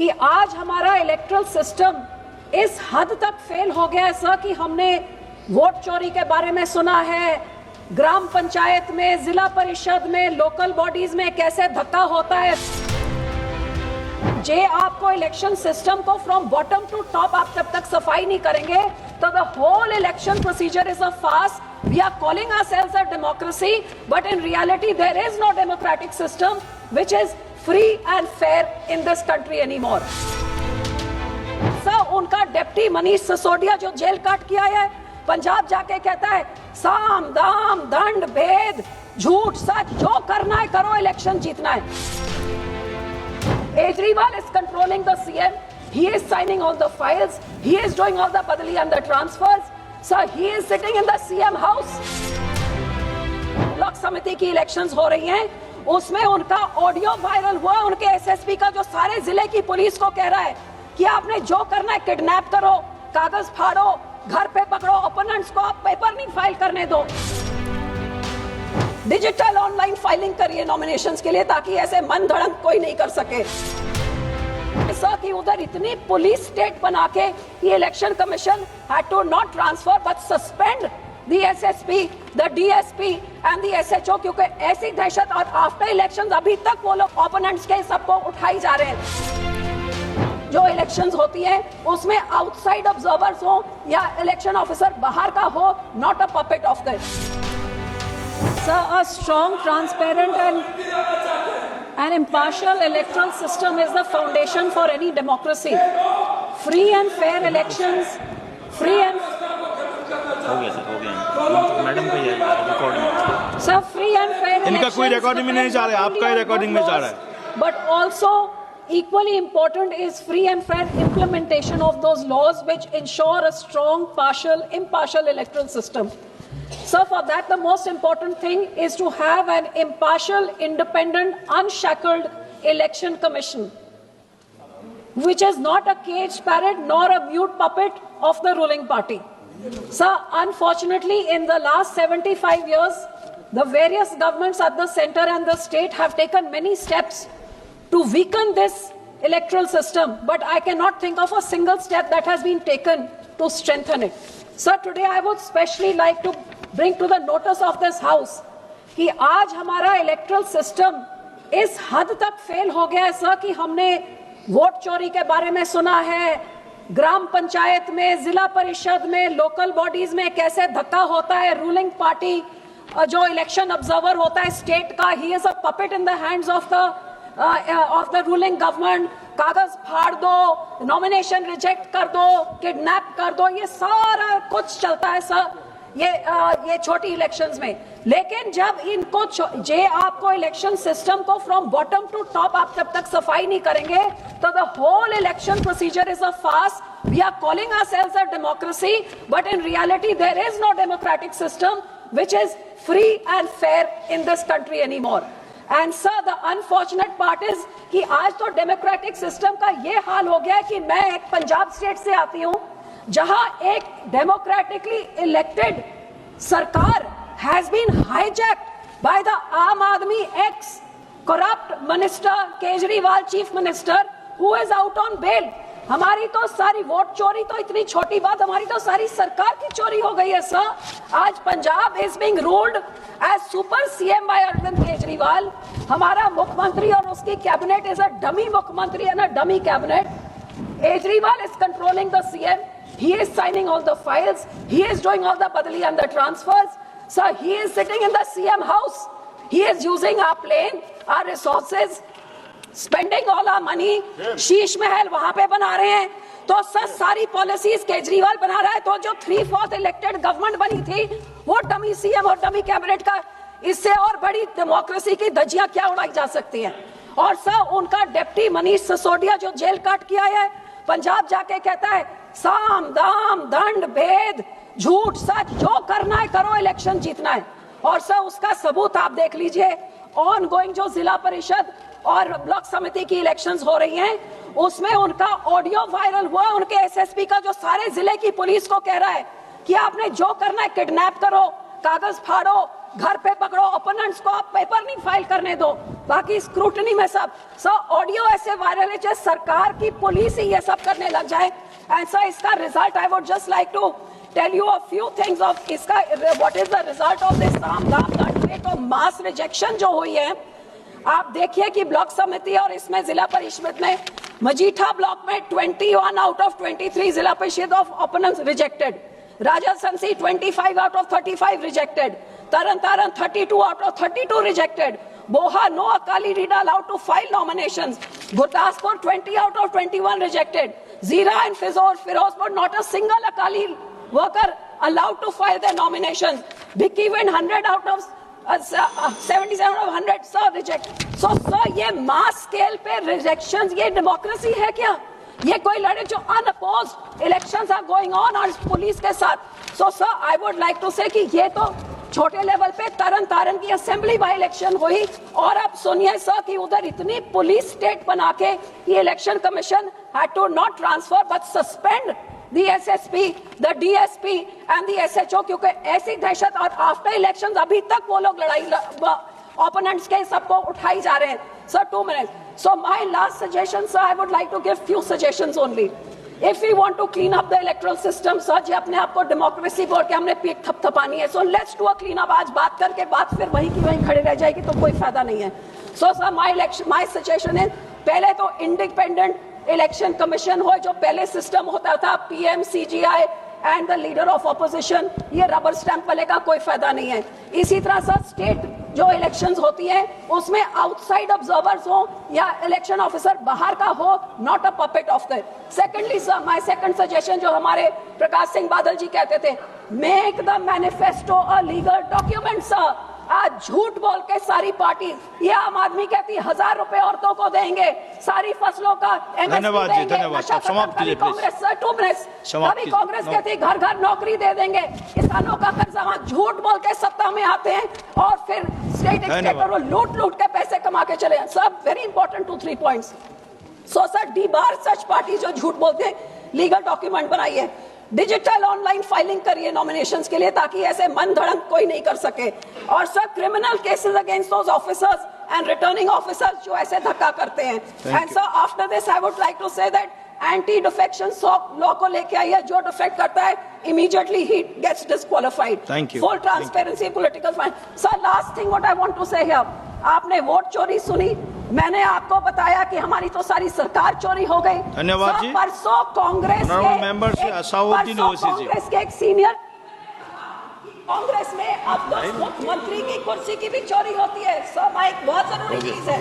कि आज हमारा इलेक्ट्रल सिस्टम इस हद तक फेल हो गया है सर कि हमने वोट चोरी के बारे में सुना है, ग्राम पंचायत में, जिला परिषद में, लोकल बॉडीज में कैसे धक्का होता है। जे आपको इलेक्शन सिस्टम को फ्रॉम बॉटम टू टॉप आप जब तक सफाई नहीं करेंगे तो the whole election procedure is a farce. We are calling ourselves a democracy, but in reality there is no democratic system which is free and fair in this country anymore. Sir उनका deputy Manish Sisodia जो jail काट किया है, पंजाब जाके कहता है साम दाम दंड भेद झूठ सच जो करना है करो, इलेक्शन जीतना है। Kejriwal is controlling the CM. He is signing all the files. He is doing all the badali and the transfers. Sir, he is sitting in the CM house. Block समिति की इलेक्शंस हो रही हैं, उसमें उनका ऑडियो वायरल हुआ, उनके SSP का जो सारे जिले की पुलिस को कह रहा है कि आपने जो करना है किडनैप करो, कागज फाड़ो, घर पे पकड़ो, ओपोनेंट्स को आप पेपर नहीं फाइल करने दो, डिजिटल ऑनलाइन फाइलिंग करिए नॉमिनेशंस के लिए ताकि ऐसे मन धड़क कोई नहीं कर सके। सर कि उधर इतनी पुलिस स्टेट बना के ये election commission had to not transfer but suspend the SSP, the DSP and the SHO क्योंकि ऐसी दहशत और आफ्टर इलेक्शंस अभी तक वो लोग ओपोनेंट्स के सबको उठाई जा रहे हैं। जो इलेक्शंस होती है उसमें आउटसाइड ऑब्जर्वर्स हो या इलेक्शन ऑफिसर बाहर का हो, not a puppet of this. Sir, a strong, transparent and impartial electoral system is the foundation for any democracy. Free and fair elections, free and हो गया मैडम का ये recording sir free and fair elections. इनका कोई recording में नहीं जा रहा है, आपका ही रिकॉर्डिंग में जा रहा है। But also equally important is free and fair implementation of those laws which ensure a strong, partial, impartial electoral system. So for that the most important thing is to have an impartial, independent, unshackled election commission which is not a caged parrot nor a mute puppet of the ruling party. So unfortunately in the last 75 years the various governments at the center and the state have taken many steps to weaken this electoral system, but I cannot think of a single step that has been taken to strengthen it. Sir, today I would especially like to bring to the notice of this house कि आज हमारा erectile system इस हद तक fail हो गया है sir कि हमने वोट चोरी के बारे में सुना है, ग्राम पंचायत में, जिला परिषद में, लोकल बॉडीज में कैसे धक्का होता है। रूलिंग पार्टी जो इलेक्शन ऑब्जर्वर होता है स्टेट का, he is a puppet in the hands of the ruling government. कागज फाड़ दो, नॉमिनेशन रिजेक्ट कर दो, किडनैप कर दो, ये सारा कुछ चलता है सर ये छोटी इलेक्शंस में। लेकिन जब इनको जे आपको इलेक्शन सिस्टम को फ्रॉम बॉटम टू टॉप आप जब तक सफाई नहीं करेंगे तो the whole election procedure is a farce. We are calling ourselves a democracy, but in reality there is no democratic system which is free and fair in this country anymore. And sir the unfortunate part is कि आज तो democratic system का ये हाल हो गया है कि मैं एक पंजाब स्टेट से आती हूँ जहां एक डेमोक्रेटिकली इलेक्टेड सरकार has been hijacked by the Aam Aadmi ex corrupt minister Kejriwal chief minister who is out on bail. हमारी तो सारी वोट चोरी तो इतनी छोटी बात, हमारी तो सारी सरकार की चोरी हो गई है सर। आज Punjab is being ruled as super CM by Arvind Kejriwal. हमारा मुख्यमंत्री और उसकी cabinet is a dummy mukhyamantri and a dummy cabinet. Kejriwal is controlling the CM. He is signing all the files. He is doing all the badali and the transfers. Sir, he is sitting in the CM house. He is using our plane, our resources, spending all our money. Sheesh Mahal वहां पे बना रहे हैं। तो sir सारी policies Kejriwal बना रहा है। तो जो 3/4 इलेक्टेड गवर्नमेंट बनी थी वो डमी सीएम और डमी कैबिनेट का, इससे और बड़ी डेमोक्रेसी की धज्जियां क्या उड़ाई जा सकती हैं। और सर उनका डिप्टी मनीष सिसोदिया जो जेल काट किया है, पंजाब जाके कहता है साम दाम दंड भेद झूठ सच जो करना है करो, इलेक्शन जीतना है। और सर उसका सबूत आप देख लीजिए, ऑन गोइंग जो जिला परिषद और ब्लॉक समिति की इलेक्शंस हो रही हैं उसमें उनका ऑडियो वायरल हुआ, उनके एसएसपी का जो सारे जिले की पुलिस को कह रहा है कि आपने जो करना है किडनैप करो, कागज फाड़ो, घर पे पकड़ो, ओपोनेंट्स को आप पेपर नहीं फाइल करने दो, बाकी स्क्रूटनी में सब ऑडियो ऐसे वायरल है जैसे सरकार की पुलिस ही ये सब करने लग जाए। एंड सर इसका result I would just like to tell you a few things of इसका what is the result of this तो मास रिजेक्शन जो हुई है। आप देखिए कि ब्लॉक समिति और इसमें जिला परिषद में मजीठा ब्लॉक में 21 out of 23 zila parishad of opponents rejected, Rajasthan 25 out of 35 rejected, Tarn Taran 32 out of 32 rejected. Boha, no Akali leader allowed to file nominations. Gurdaspur 20 out of 21 rejected. Zira and Firozpur, not a single Akali worker allowed to file their nominations. Bhikiwin 100 out of 77 out of 100 sir rejected. So sir ये mass scale पे rejections ये democracy है क्या? ये कोई लड़े जो unopposed elections are going on और पुलिस के साथ। So sir I would like to say कि ये तो छोटे लेवल पे तरन तारण की असेंबली बाय इलेक्शन हुई और अब सुनिए सर कि उधर इतनी पुलिस स्टेट बना के ये election commission had to not transfer but suspend the SSP, the DSP and the SHO, क्योंकि ऐसी दहशत और आफ्टर इलेक्शंस अभी तक वो लोग लड़ाई ओपोनेंट्स के सबको उठाई जा रहे हैं। Sir 2 minutes। So my last suggestion sir I would like to give few suggestions only. If we want to clean up the electoral system, sir ji अपने आप को डेमोक्रेसी बोल के हमने पीठ थपथपानी है। So let's do a clean up। आज बात करके बात फिर वहीं की वहीं खड़ी रह जाएगी तो कोई फायदा नहीं है। So sir my suggestion is पहले तो इंडिपेंडेंट इलेक्शन कमीशन हो, जो पहले सिस्टम होता था PM, CGI and the leader of opposition, ये रबर स्टैंप वाले का कोई फायदा नहीं है। इसी तरह सर स्टेट जो इलेक्शंस होती है उसमें आउटसाइड ऑब्जर्वर्स हो या इलेक्शन ऑफिसर बाहर का हो, not a puppet of the. Secondly sir my second suggestion जो हमारे प्रकाश सिंह बादल जी कहते थे, make the manifesto a legal document sir. आज झूठ बोल के सारी पार्टी, ये आम आदमी कहती 1000 रुपए औरतों को देंगे, सारी फसलों का धन्यवाद जी, धन्यवाद। समाप्त कीजिए कांग्रेस सर 2 minutes। अभी कांग्रेस कहती घर घर नौकरी दे देंगे, किसानों का कर्जा, झूठ बोल के सत्ता में आते हैं और फिर स्टेट एक्सपेक्टर लूट के पैसे कमा के चले। Sir very important 2-3 points. So sir debar such party जो झूठ बोलते हैं, लीगल डॉक्यूमेंट बनाइए, डिजिटल ऑनलाइन फाइलिंग करिए नॉमिनेशंस के लिए ताकि ऐसे मन धड़क कोई नहीं कर सके। और sir criminal cases against those officers and returning officers जो ऐसे धक्का करते हैं। And sir after this I would like to say that anti defection law को लेके आइए, जो डिफेक्ट करता है इमीडिएटली ही gets disqualified. Full transparency political fine. Sir last thing what I want to say here, आपने वोट चोरी सुनी, मैंने आपको बताया कि हमारी तो सारी सरकार चोरी हो गई। धन्यवाद जी। परसों कांग्रेस के एक सीनियर कांग्रेस में अब तो मुख्यमंत्री की कुर्सी की भी चोरी होती है। सर एक बहुत जरूरी चीज है।